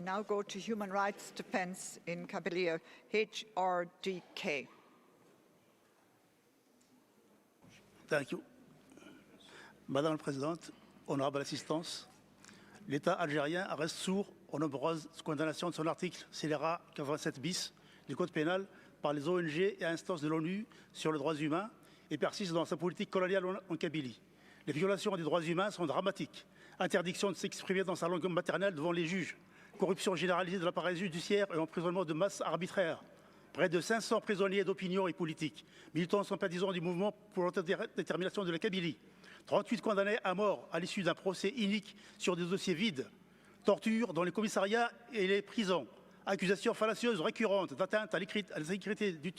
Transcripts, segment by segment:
I now go to Human Rights Defence in Kabylia, HRDK. Thank you. Madame la Présidente, honorable assistance, l'État algérien reste sourd aux nombreuses condamnations de son article scélérat 87 bis du Code pénal par les ONG et instances de l'ONU sur les droits humains et persiste dans sa politique coloniale en Kabylie. Les violations des droits humains sont dramatiques. Interdiction de s'exprimer dans sa langue maternelle devant les juges, corruption généralisée de l'appareil judiciaire et emprisonnement de masse arbitraire. Près de 500 prisonniers d'opinion et politiques, militants sympathisants du mouvement pour l'autodétermination de la Kabylie. 38 condamnés à mort à l'issue d'un procès inique sur des dossiers vides. Torture dans les commissariats et les prisons. Accusations fallacieuses récurrentes d'atteinte à la sécurité du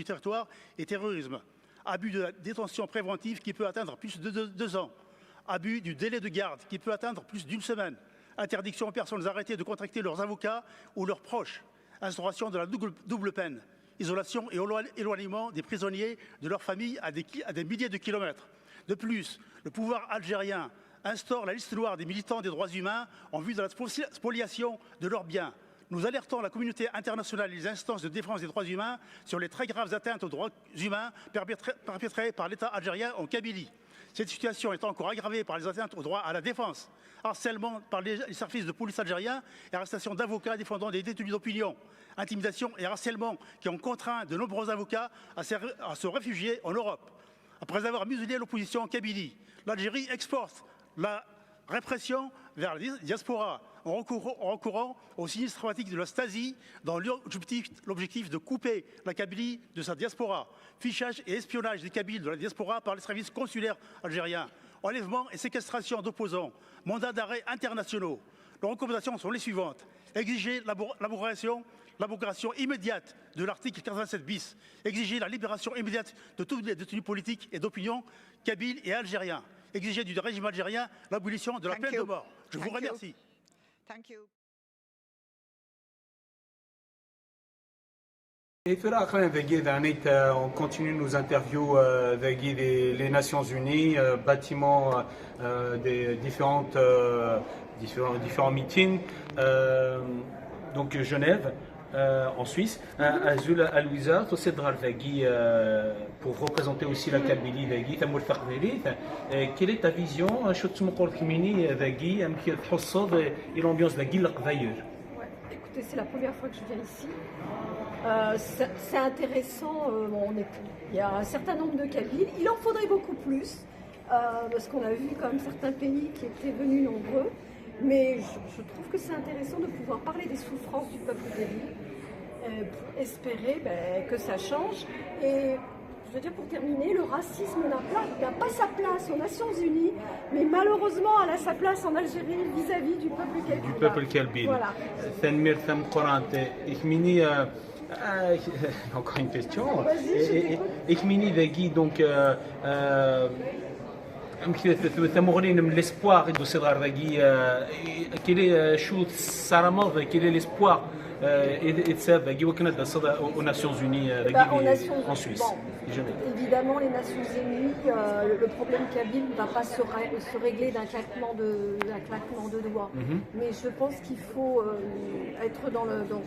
territoire et terrorisme. Abus de la détention préventive qui peut atteindre plus de 2 ans. Abus du délai de garde qui peut atteindre plus d'1 semaine. Interdiction aux personnes arrêtées de contacter leurs avocats ou leurs proches. Instauration de la double peine. Isolation et éloignement des prisonniers de leurs familles à des milliers de kilomètres. De plus, le pouvoir algérien instaure la liste noire des militants des droits humains en vue de la spoliation de leurs biens. Nous alertons la communauté internationale et les instances de défense des droits humains sur les très graves atteintes aux droits humains perpétrées par l'État algérien en Kabylie. Cette situation est encore aggravée par les atteintes au droit à la défense, harcèlement par les services de police algériens et arrestation d'avocats défendant des détenus d'opinion, intimidation et harcèlement qui ont contraint de nombreux avocats à se réfugier en Europe. Après avoir muselé l'opposition en Kabylie, l'Algérie exporte la répression vers la diaspora en recourant au sinistre traumatique de la Stasi dans l'objectif de couper la Kabylie de sa diaspora. Fichage et espionnage des Kabyles de la diaspora par les services consulaires algériens. Enlèvement et séquestration d'opposants. Mandats d'arrêt internationaux. Les recommandations sont les suivantes. Exiger l'abrogation immédiate de l'article 87 bis. Exiger la libération immédiate de tous les détenus politiques et d'opinion kabyles et algériens. Exiger du régime algérien l'abolition de la peine de mort. Je vous remercie. Thank you. On continue nos interviews avec les Nations Unies, bâtiments des différents meetings, donc Genève, en Suisse. Azul Alouisa, pour représenter aussi la Kabylie, quelle est ta vision et l'ambiance de la Écoutez, c'est la première fois que je viens ici. C'est intéressant, il y a un certain nombre de Kabyles, il en faudrait beaucoup plus, parce qu'on a vu quand même certains pays qui étaient venus nombreux, mais je trouve que c'est intéressant de pouvoir parler des souffrances du peuple kabyle, pour espérer que ça change. Et je veux dire, pour terminer, le racisme n'a pas sa place aux Nations Unies, mais malheureusement, elle a sa place en Algérie vis-à-vis du peuple kabyle. Du peuple kabyle. Voilà. Encore une question. Vas-y, donc l'espoir de Cédrar Dagui, quel est l'espoir aux Nations Unies en Suisse? Évidemment, les Nations Unies, le problème kabyle ne va pas se régler d'un claquement de doigts. Mais je pense qu'il faut être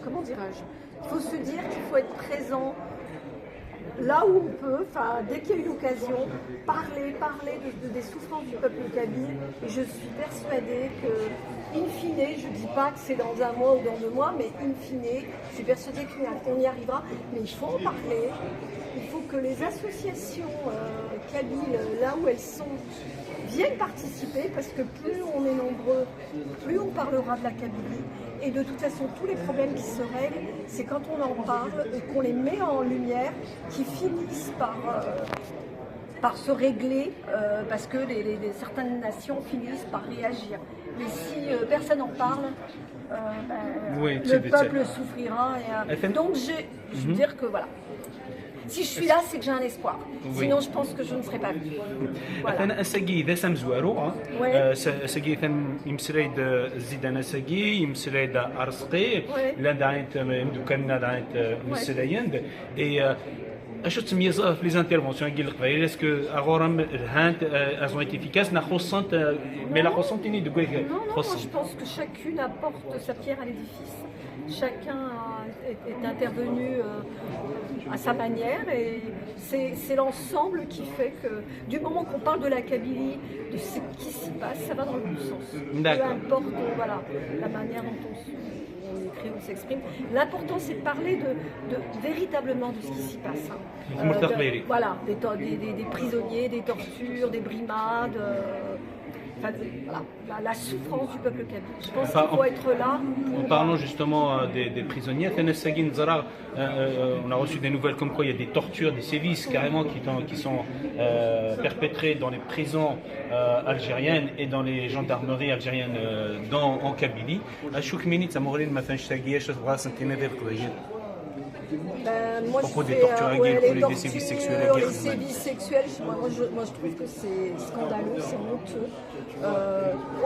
comment dirais-je, il faut se dire qu'il faut être présent là où on peut, dès qu'il y a une occasion, parler des souffrances du peuple kabyle. Et je suis persuadée que, in fine, je ne dis pas que c'est dans 1 mois ou dans 2 mois, mais in fine, je suis persuadée qu'on y arrivera. Mais il faut en parler. Il faut que les associations kabyles, là où elles sont, viennent participer, parce que plus on est nombreux, plus on parlera de la Kabylie. Et de toute façon, tous les problèmes qui se règlent, c'est quand on en parle et qu'on les met en lumière, qui finissent par se régler, parce que certaines nations finissent par réagir. Mais si personne n'en parle, le peuple souffrira. Donc, je veux dire que voilà. Si je suis là, c'est que j'ai un espoir. Oui. Sinon, je pense que je ne serais pas venue. Voilà. Asagi, ده سمزوارو asagi يمسريد زيدان asagi يمسريد أرسقي لا دعيت مدوكنا دعيت مسريند et اشو تميز في لي انترفونسيون ديال القبائل اسكو اغورم الهانت ازون ايت افيكاس نا خصنت مي لا خصنتيني دو Non, non, moi je pense que chacune apporte sa pierre à l'édifice. Chacun est intervenu à sa manière et c'est l'ensemble qui fait que du moment qu'on parle de la Kabylie, de ce qui s'y passe, ça va dans le bon sens. Peu importe voilà, la manière dont on écrit, on s'exprime. L'important c'est de parler véritablement de ce qui s'y passe. Voilà, des prisonniers, des tortures, des brimades. Enfin, voilà, la souffrance du peuple kabyle. Je pense qu'il faut être là. En parlant justement des prisonniers, on a reçu des nouvelles comme quoi il y a des tortures, des sévices carrément qui sont perpétrés dans les prisons algériennes et dans les gendarmeries algériennes en Kabylie. Moi, propos des tortures des sévices sexuels. Les sévices sexuels, moi je trouve que c'est scandaleux, c'est honteux.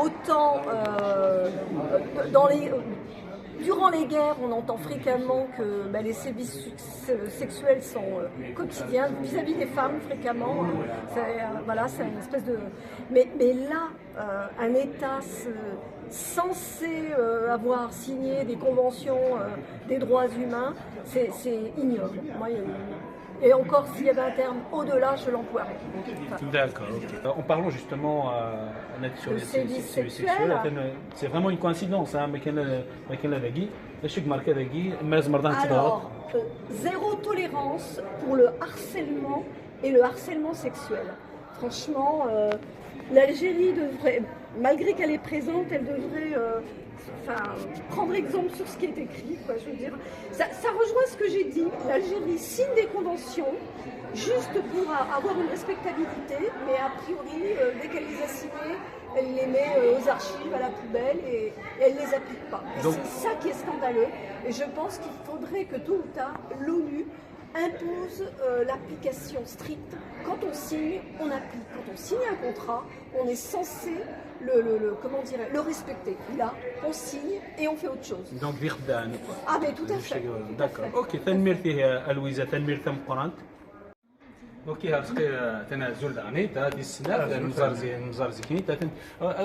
Autant durant les guerres, on entend fréquemment que les sévices sexuels sont quotidiens vis-à-vis des femmes, fréquemment. C'est une espèce de... Mais là, un État censé avoir signé des conventions des droits humains, c'est ignoble. Et encore, s'il y avait un terme au-delà, je l'emploierais. D'accord. Okay. En parlant justement sur les sévices sexuels, c'est vraiment une coïncidence. Alors, zéro tolérance pour le harcèlement et le harcèlement sexuel. Franchement, l'Algérie devrait, malgré qu'elle est présente, elle devrait prendre exemple sur ce qui est écrit. Quoi, je veux dire. Ça rejoint ce que j'ai dit. L'Algérie signe des conventions juste pour avoir une respectabilité, mais a priori, dès qu'elle les a signées, elle les met aux archives, à la poubelle et elle ne les applique pas. C'est ça qui est scandaleux. Et je pense qu'il faudrait que tôt ou tard, l'ONU impose l'application stricte. Quand on signe, on applique. Quand on signe un contrat, on est censé le respecter. Là, on signe et on fait autre chose. Donc, ah, mais tout à fait. D'accord. Ok, تنمير فيه ألويزة تنمير تم قرانت. اوكي هاسكي تنازل داني تا دي السنه نزار زكيني تا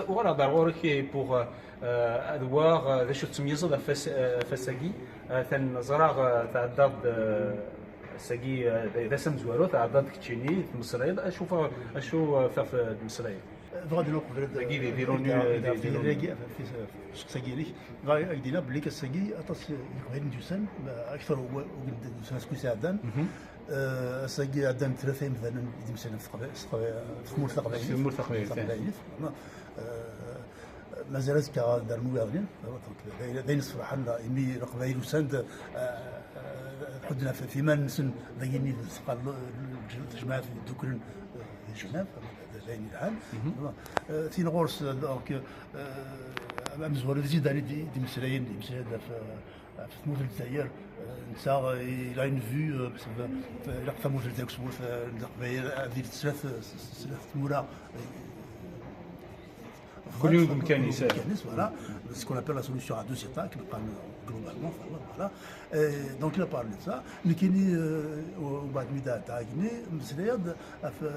ورا ضروري كي بوغ ادوار ذا شو تميز فساقي تنزراغ تعداد ساقي ذا سمزوارو تعداد كتشيني في مصريد اشوف في مصريد غادي نقول كي يديروا في ساقيليك غادي يدينا بلي كساقي اطاس يقبل ندوسن اكثر وسنسكو ساعدان ساقي عندنا ثلاثه مثلا مثلا في مول القبائل مازال دار موالين بين الصراحه يمي القبائل وسند حدنا فيما نسن ذاكيني سقال الجماعه في دوكرن جنيف زين الحال في نغورس دونك مزور زيد على دي مسلاين دي مسلاين في مول الجزائر نسا الى اون فيو لا فاموس الجزائر سمو في القبائل هذه ثلاث مولا كل يوم كان يسال voilà ce qu'on appelle la solution à deux états qui parle globalement voilà donc il a parlé de ça mais qui وبعد مدة تاعنا مسلايا في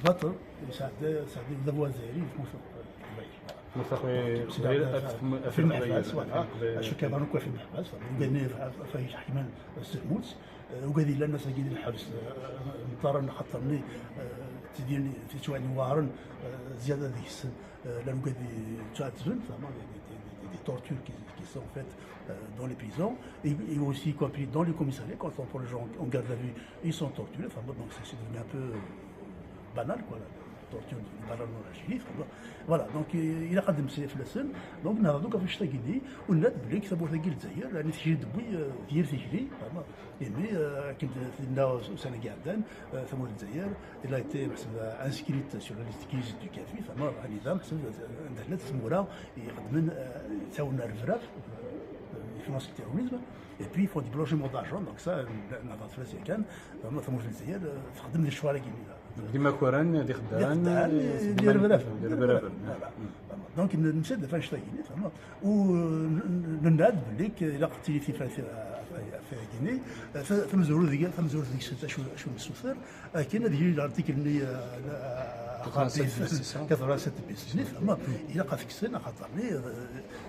الفترة ساعد دابا زايرين في في المحبس شو كانوا في المحبس وقالنا في حكمان السهموت وقال لنا ساقين الحبس مضطر خاطرني تديرني في شويه وارن زياده ذيك السن لانه قاعد تشاتزون فما des tortures qui sont faites dans les prisons et aussi compris dans les commissariats quand on prend les gens en garde à vue ils sont torturés enfin bon, donc c'est devenu un peu banal quoi torture banal dans l'Algérie voilà donc il a قدم سي في السن دونك نهضروا كيفاش تاكيدي ولات بلي كتبوا ثقيل الجزائر لان تجي دبي ديال تجري فما يعني كنت عندنا سنه قاعدان ثمور الجزائر الى ايتي انسكريت سور لا ليست كيز دو كافي فما نظام حسب عندنا ثموره يخدمن تاونا الفراف يفنانس التيروريزم et puis ils font du blanchiment d'argent donc ça نهضر فلاسي كان فما ثمور الجزائر تخدم لي الشوارع كيما ديما كوران دي خدام ديال البرافل دونك نمشي فاش تايني فما ونناد بليك الا قلتي لي في يجني ثم زورو ذيك الشتاء شو السوثر كاين هذه الارتيكل اللي 87 بيس فما الى قا فيكسنا خاطرني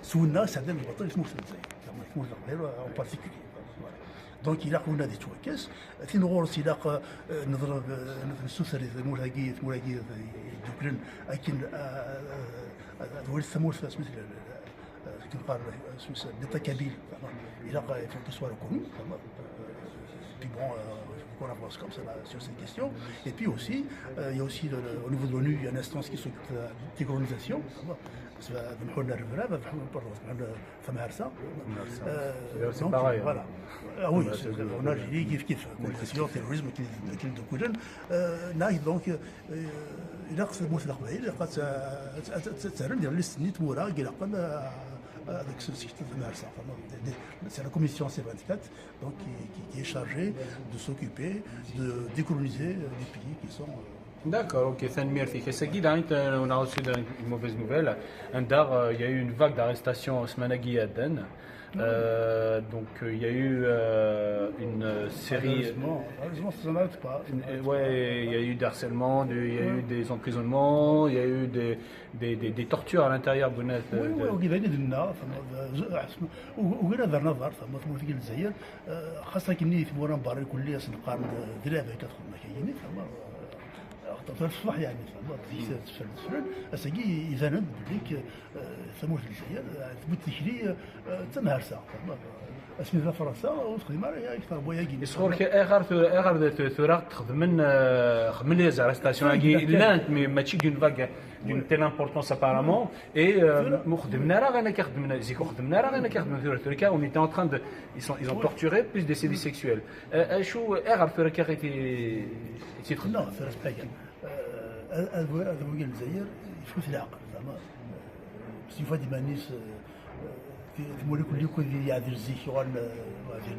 سولنا سعدان البطل اسمه الجزائر كما الجزائر اون بارتيكولي دونك الى قلنا دي توكاس في نغورس الى نضرب السوثر مولاكي دوكلن لكن دول الثمور مثل كنقال l'état kabyle il a fait que soit reconnu puis bon on avance comme ça sur cette question et puis aussi il y a aussi au niveau de l'ONU il y a une instance qui s'occupe de la décolonisation بنحول الرفرة بنحول فما هرسة c'est pareil voilà oui on a dit كيف colonisation terrorisme كي دوكولن ناي دونك إلا قصد موث القبائل إلا قد تسرن ديال ليست مورا كي لقن avec ce système de Marsa. C'est la commission C24 donc, qui est chargée de s'occuper de décoloniser les pays qui sont... D'accord, ok, Sanmir Fikesagi, on a reçu une mauvaise nouvelle. Il y a eu une vague d'arrestations au Smanagui à Den. Donc il y a eu une série. Heureusement, ça n'arrête pas. Ouais, il y a eu des harcèlements, il y a eu des emprisonnements, il y a eu des tortures à l'intérieur de Bounet. Oui, وكذلك درنا وقينا دار نظر فما ثم في الجزائر خاصة كني في مورا مباري كلية سنقارن درابة كتخدم كاينين فما في الصباح يعني فما تفرد اساكي يبان بليك ثموت الجزائر ثبت تشري تمهرسة اسمي فرنسا وتخدم عليها اكثر بويا كي يصور كي اخر ثورة خدمن لي زارستاسيون كي لانت ماشي دون فاغ d'une telle importance apparemment et خدمنا راه غانا كيخدمنا زيكو خدمنا راه غانا كيخدمنا في تركيا on était en train de ils ont torturé plus des sévices sexuels شو اغر في تركيا غيتي لا في حاجه هذا وين الجزائر يفوت العقل زعما بصفه ديما الناس في مولي كل يكون يعذر الزيك وغادي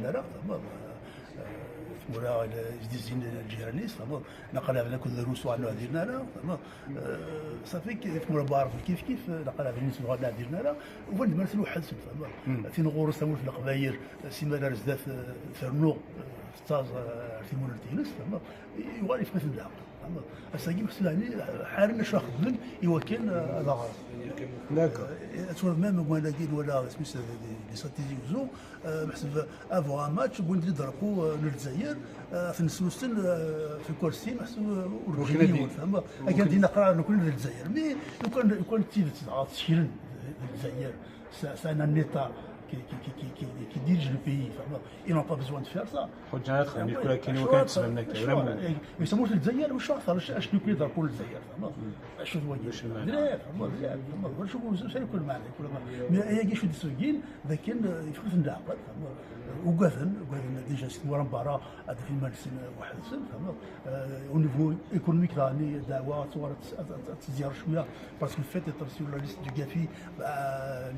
لا زعما ولا جديزين الجيرانيس فما نقل هذا كل روس وعنو هذيرنا لا فما صافي كيف ولا بعرف كيف نقل هذا الناس وغادي هذيرنا لا وين ما نسلو حد فما في نغورس تمول في القبايل سيما رزدات فرنو ستاز في مولتينس فما يغالي في مثل العقل فما الساقي مسلاني حالنا شو خدمن يوكل هذا غلط D'accord. تقول ميم ولا كاين ولا سميتها لي ستراتيجي وزو محسب افو ان ماتش بون نضربوا للجزائر في السوسن في الكرسي محسب ورجلي فهمت كان دينا قرار كل للجزائر مي لو كان تشيرن الجزائر سانا نيتا qui dirige le pays. Ils n'ont pas besoin de faire ça. Mais ça montre le Zaïre, ou ça, je ne peux pas pour le Zaïre. Je ne vois pas. Je ne peux pas. Mais il y a des سوقين لكن يفرض العقل وقاذن ديجا ورا مباراه هذا في المارسين واحد سن فهمت او نيفو ايكونوميك راني دعوه صورت تزيار شويه باسكو فيت سور لا ليست دو غافي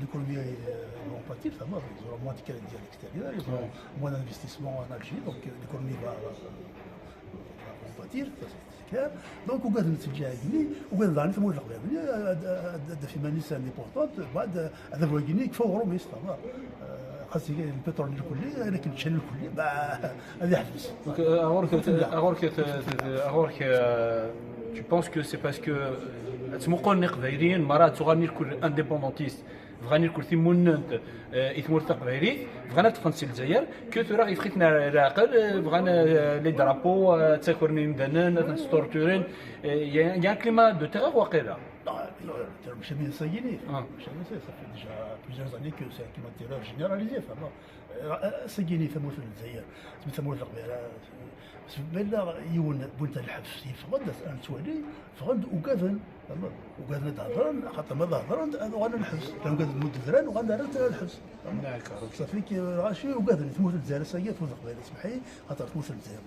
ليكونومي اون باتير فهمت زور موان ديال الاكستيريور موان انفستيسمون ان الجي دونك ليكونومي باتير دونك وقاعد نتسجل عندي وقاعد ضاني ثم ولا قبل هذا في مانيس امبورطونت بعد هذا بوغيني فوق روميس فهمت خاص البترول الكلي لكن الشحن الكلي هذا يحبس. Alors tu penses que c'est parce que تمقون قبايليين مرات تغني الكل انديبوندونتيست فغاني الكل ثموننت يثمر تقبايلي فغانا تفنسي الجزائر كو ترى يفخيتنا العقل فغانا لي درابو تاكورني مدنن تستورتورين يا كليما دو تيغور واقيلا. مش bien sanguiné. Ça fait déjà plusieurs années que c'est un climat de terreur généralisé. sanguiné ثموت الجزائر ثموت القبيله بلا يون بنت الحبس فغد توالي فغد وكاذن وكاذن تهضرن خاطر ما تهضرن غانا الحبس كانوا كاذن مدثران وغانا الحبس. صافي كي غاشي وكاذن تموت الجزائر ساكيه تموت القبيله سمحي خاطر تموت الجزائر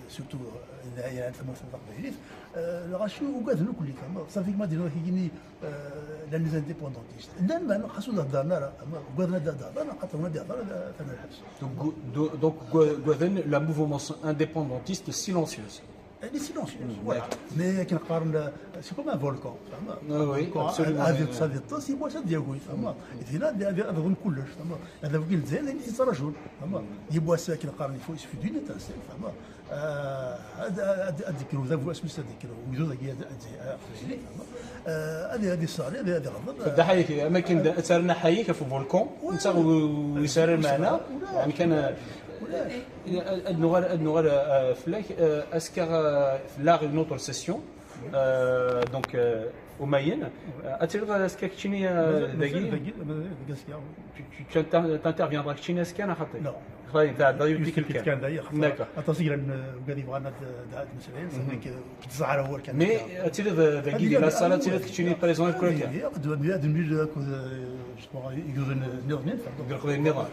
سورتو يعني تموت القبيله غاشي وكاذن كل فما صافي ما ديروا كيجيني لان لي انديبوندونتيست لان خاصو هضرنا راه وكاذن هضرنا خاطر ما هضر ثم الحبس. Donc Gouaven, la mouvement indépendantiste silencieuse. Elle est silencieuse, voilà. Mais qui c'est comme un volcan. Oui, absolument. avec sa vitesse, il boit ça diagoui. Et là, il y a un كلش. هذا وكيل زين اللي تترجل. يبوا ça qui نقارن il suffit d'une étincelle. هذيك الوزا اسمه هذيك وجوز هذه الصالة هذه غضب. بدا حيك اماكن سارنا حيك في فولكون انت ويسار معنا يعني كان النغال فلاك اسكار فلاغ une autre session donc au Mayenne اتير اسكا كتشيني داكي tu t'interviendras كتشيني اسكا انا خاطي لا خاطي تاع ديك كان داير داكور التصغير قال يبغى هاد المسائل كتزعر هو كان مي اتير داكي ديال الصاله اتير كتشيني بريزون كل كان هذا الميل يجوز النظام يقول النظام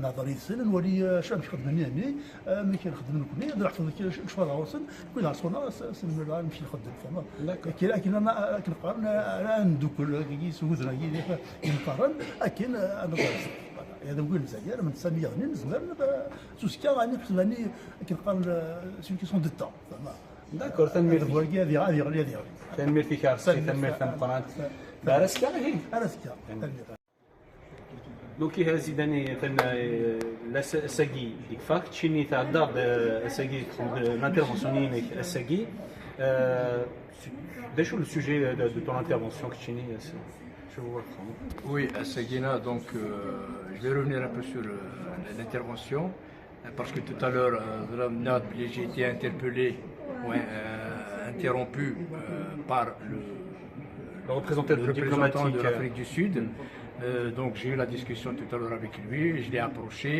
نظري السنه نولي شنو نخدم مني ملي كنخدم نكون نروح شويه وصل كل عصونا نمشي نخدم لكن انا كنقارن ندوك سوزنا كنقارن لكن انا هذا هو الجزائر من السنه يعني نزمر سوسكا غادي خصني كنقارن سوي كيسون دو طون داكور تنمير هذه تنمير في كارسي تنمير في مقرات بارسكا هي ارسكا دوكي هازيداني لا ساكي ديك فاك تشيني تاع الدار ساكي لانترفونسيونين ساكي داشو لو سوجي دو تون انترفونسيون كتشيني Oui, à Seguina, donc je vais revenir un peu sur l'intervention, parce que tout à l'heure, j'ai été interpellé, interrompu par le représentant de l'Afrique du Sud. Donc j'ai eu la discussion tout à l'heure avec lui, je l'ai approché,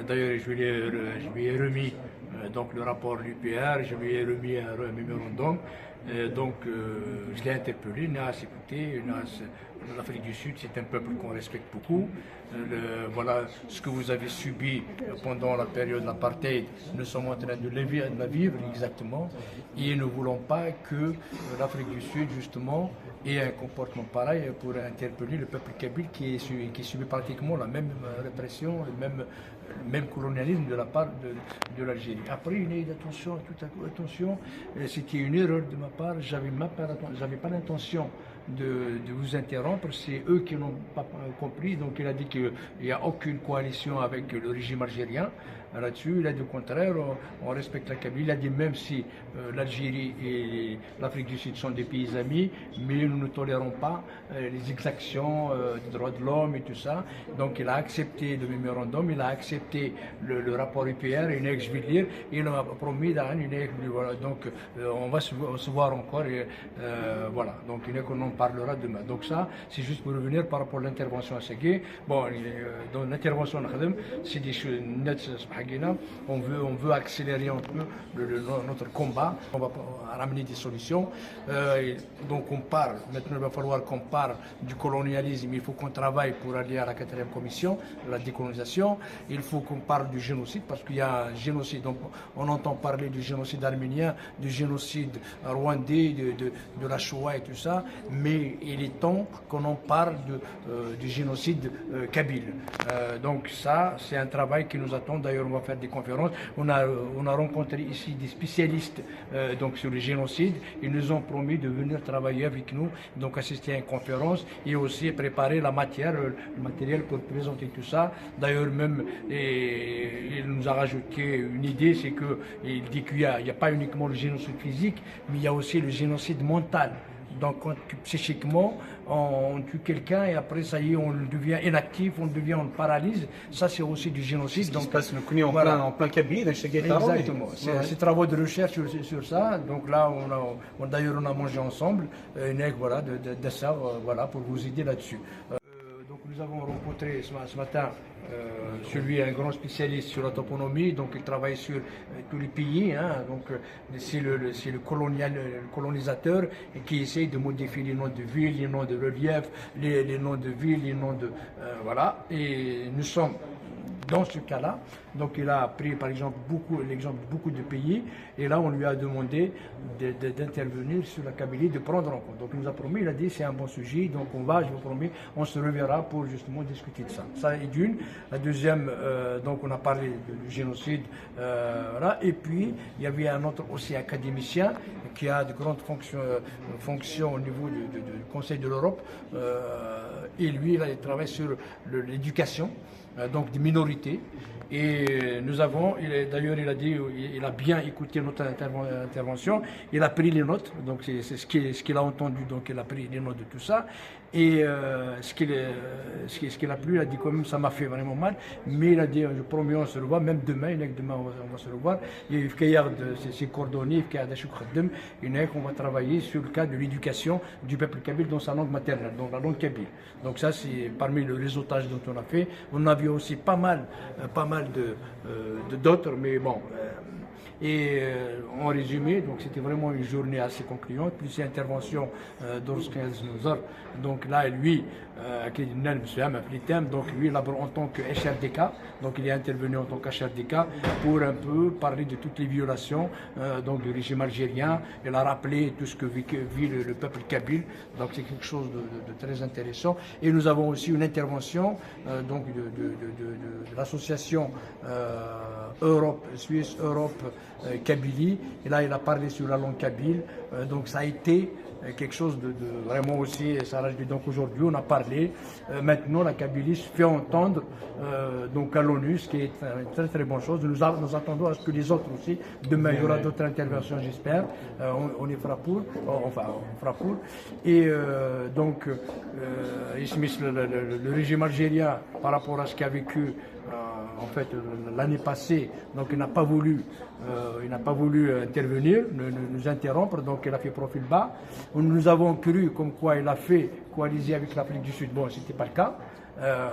d'ailleurs je lui ai remis donc le rapport du PR, je lui ai remis un mémorandum. Donc je l'ai interpellé, Nas écouté, l'Afrique du Sud c'est un peuple qu'on respecte beaucoup. Voilà ce que vous avez subi pendant la période de l'apartheid, nous sommes en train de la vivre exactement et nous ne voulons pas que l'Afrique du Sud justement ait un comportement pareil pour interpeller le peuple kabyle qui subit pratiquement la même répression, le même colonialisme de la part de l'Algérie. Après, il y a eu attention, c'était une erreur de ma part, j'avais pas l'intention de vous interrompre, c'est eux qui n'ont pas compris, donc il a dit qu'il n'y a aucune coalition avec le régime algérien. Là-dessus, il a dit au contraire, on respecte la Kabylie. Il a dit même si l'Algérie et l'Afrique du Sud sont des pays amis, mais nous ne tolérons pas les exactions des droits de l'homme et tout ça. Donc il a accepté le mémorandum, il a accepté le rapport UPR, je vais lire, et il m'a promis voilà, donc on va se voir encore, et voilà, donc on en parlera demain. Donc ça, c'est juste pour revenir par rapport à l'intervention à Segué. Bon, dans l'intervention, c'est des choses nettes. On veut accélérer un peu notre combat, on va ramener des solutions. Donc on parle, maintenant il va falloir qu'on parle du colonialisme, il faut qu'on travaille pour aller à la 4e commission, la décolonisation. Il faut qu'on parle du génocide, parce qu'il y a un génocide, on entend parler du génocide arménien, du génocide rwandais, de la Shoah et tout ça, mais il est temps qu'on en parle du génocide kabyle. Donc ça, c'est un travail qui nous attend. D'ailleurs, on va faire des conférences. On a rencontré ici des spécialistes donc sur le génocide. Ils nous ont promis de venir travailler avec nous, donc assister à une conférence et aussi préparer le matériel pour présenter tout ça. D'ailleurs, même il nous a rajouté une idée, c'est qu'il dit qu'il n'y a pas uniquement le génocide physique, mais il y a aussi le génocide mental. Donc psychiquement, on tue quelqu'un et après ça y est, on devient inactif, on paralyse. Ça c'est aussi du génocide. Donc passe en plein Kabylie, exactement. C'est travaux de recherche sur ça. Donc là, d'ailleurs on a mangé ensemble voilà, de ça, voilà, pour vous aider là-dessus. Donc nous avons rencontré ce matin un grand spécialiste sur la toponymie, donc il travaille sur tous les pays, donc c'est le colonisateur qui essaye de modifier les noms de villes, les noms de relief, les noms de villes, les noms de voilà, et nous sommes dans ce cas-là. Donc il a pris par exemple l'exemple de beaucoup de pays, et là on lui a demandé d'intervenir sur la Kabylie, de prendre en compte. Donc il nous a promis, il a dit c'est un bon sujet, donc je vous promets, on se reverra pour justement discuter de ça. Ça est d'une. La deuxième, donc on a parlé du génocide, voilà. Et puis il y avait un autre aussi académicien qui a de grandes fonctions au niveau du Conseil de l'Europe, et lui il travaille sur l'éducation, donc des minorités. Et nous avons, d'ailleurs il a dit, il a bien écouté notre intervention, il a pris les notes, donc c'est ce qu'il a entendu, donc il a pris les notes de tout ça. Et ce qu'il a plu, il a dit quand même ça m'a fait vraiment mal, mais il a dit je promets on se revoit, même demain, il a que demain on va se revoir. Il y a ses coordonnées, on va travailler sur le cas de l'éducation du peuple kabyle dans sa langue maternelle, donc la langue kabyle. Donc ça c'est parmi le réseautage dont on a fait. On a vu aussi pas mal d'autres, mais bon. En résumé, donc c'était vraiment une journée assez concluante, plus l'intervention d'Orskaz-Nozar. Donc là, lui, donc lui, en tant que HRDK, donc il est intervenu en tant qu'HRDK pour un peu parler de toutes les violations donc du régime algérien. Il a rappelé tout ce que vit le peuple kabyle. Donc c'est quelque chose de très intéressant. Et nous avons aussi une intervention donc de l'association Suisse Europe Kabylie. Et là, il a parlé sur la langue kabyle. Donc ça a été quelque chose de vraiment aussi, donc aujourd'hui on a parlé, maintenant la Kabylie se fait entendre donc à l'ONU, ce qui est une très très bonne chose. Nous attendons à ce que les autres aussi, demain il y aura d'autres interventions j'espère, on y fera pour, enfin on fera pour. Et donc le régime algérien par rapport à ce qu'a vécu en fait l'année passée, donc il n'a pas voulu intervenir, nous interrompre, donc il a fait profil bas. Nous avons cru comme quoi il a fait coaliser avec l'Afrique du Sud. Bon, ce n'était pas le cas.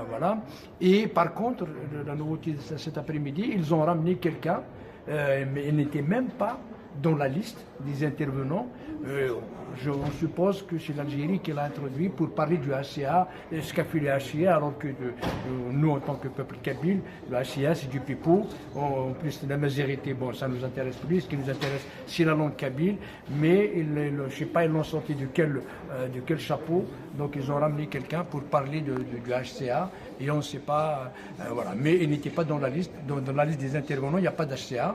Voilà. Et par contre, la nouveauté de cet après-midi, ils ont ramené quelqu'un, mais il n'était même pas dans la liste des intervenants. On suppose que c'est l'Algérie qui l'a introduit pour parler du HCA, ce qu'a fait le HCA, alors que nous, en tant que peuple kabyle, le HCA c'est du pipeau. En plus, la majorité, bon, ça nous intéresse plus. Ce qui nous intéresse, c'est la langue kabyle. Mais je ne sais pas, ils l'ont sorti de quel chapeau. Donc, ils ont ramené quelqu'un pour parler du HCA. Et on ne sait pas, voilà. Mais il n'était pas dans la liste. Dans la liste des intervenants, il n'y a pas d'HCA.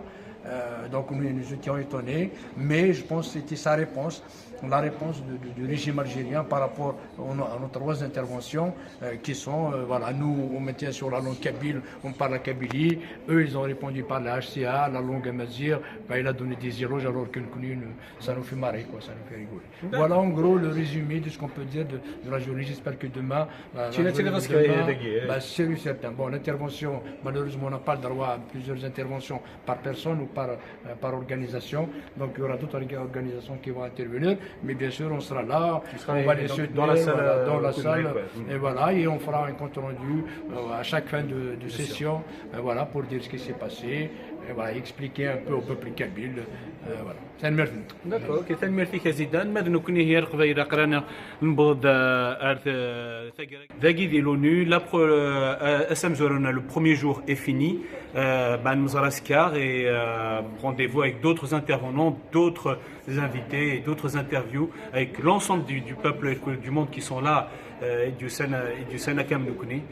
Donc nous étions étonnés, mais je pense que c'était sa réponse, la réponse du régime algérien par rapport à nos trois interventions qui sont, voilà, nous on mettait sur la langue kabyle, on parle la Kabylie, eux ils ont répondu par la HCA, la langue amazigh, il a donné des éloges alors que ça nous fait marrer, quoi, ça nous fait rigoler. Voilà en gros le résumé de ce qu'on peut dire de la journée. J'espère que demain, c'est certain. Bon, l'intervention, malheureusement on n'a pas le droit à plusieurs interventions par personne ou par organisation, donc il y aura d'autres organisations qui vont intervenir, mais bien sûr on sera là, on va les soutenir dans la salle, et voilà, et on fera un compte rendu à chaque fin de session, voilà, pour dire ce qui s'est passé, et voilà, expliquer un peu au peuple kabyle, voilà. D'accord, ok, merci Kazidane. Maintenant, nous hier قبيله قرانا نبض ذاكي ديال l'ONU. Le premier jour est fini. Mzaraskar et rendez-vous avec d'autres intervenants, d'autres invités et d'autres interviews avec l'ensemble du peuple et du monde qui sont là et du Sénat Kamnoukni.